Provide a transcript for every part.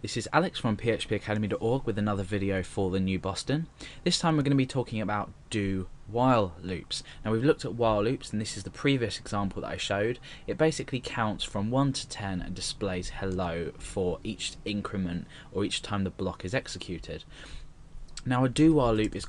This is Alex from phpacademy.org with another video for the new Boston. This time we're going to be talking about do-while loops. Now we've looked at while loops and this is the previous example that I showed. It basically counts from 1 to 10 and displays hello for each increment or each time the block is executed. Now a do-while loop is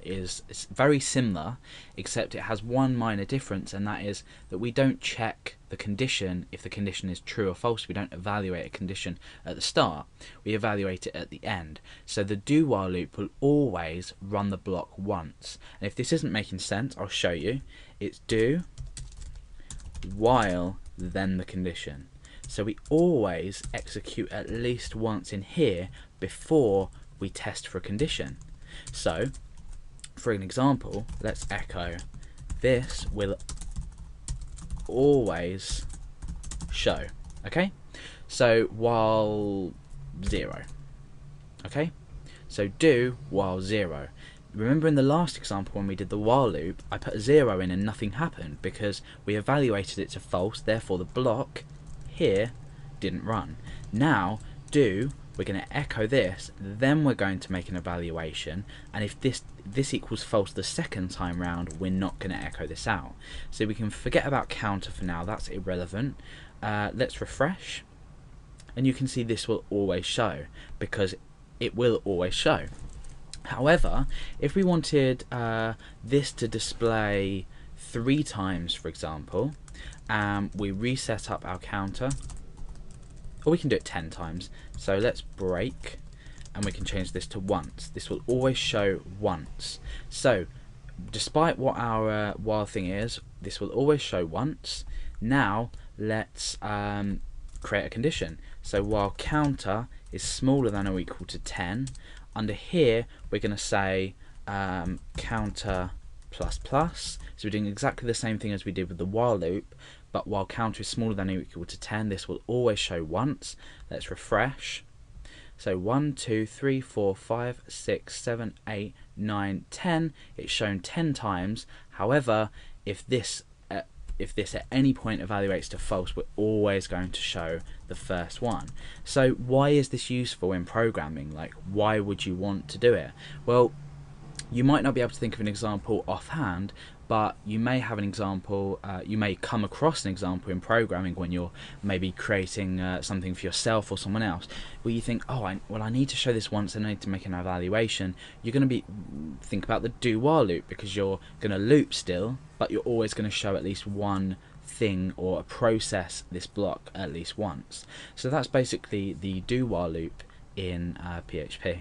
it's very similar, except it has one minor difference, and that is that we don't check the condition if the condition is true or false. We don't evaluate a condition at the start, we evaluate it at the end. So the do-while loop will always run the block once, and if this isn't making sense, I'll show you. It's do, while, then the condition. So we always execute at least once in here before we test for a condition. So for an example, let's echo this will always show. Okay, so while 0. Okay, so do while 0. Remember in the last example when we did the while loop, I put a 0 in and nothing happened because we evaluated it to false, therefore the block here didn't run. Now do, we're going to echo this, then we're going to make an evaluation, and if this equals false the second time round, we're not going to echo this out. So we can forget about counter for now, that's irrelevant. Let's refresh, and you can see this will always show, because it will always show. However, if we wanted this to display 3 times, for example, we reset up our counter, or we can do it 10 times. So let's break and we can change this to once. This will always show once. So despite what our while thing is, this will always show once. Now let's create a condition. So while counter is smaller than or equal to 10, under here we're going to say counter plus plus. So we're doing exactly the same thing as we did with the while loop, but while counter is smaller than or equal to 10, this will always show once. Let's refresh. So 1, 2, 3, 4, 5, 6, 7, 8, 9, 10. It's shown 10 times. However, if this at any point evaluates to false, we're always going to show the first one. So why is this useful in programming? Like, why would you want to do it? Well, you might not be able to think of an example offhand, but you may have an example, you may come across an example in programming when you're maybe creating something for yourself or someone else, where you think, oh, I need to show this once and I need to make an evaluation. You're going to think about the do-while loop, because you're going to loop still, but you're always going to show at least one thing or process this block at least once. So that's basically the do-while loop in PHP.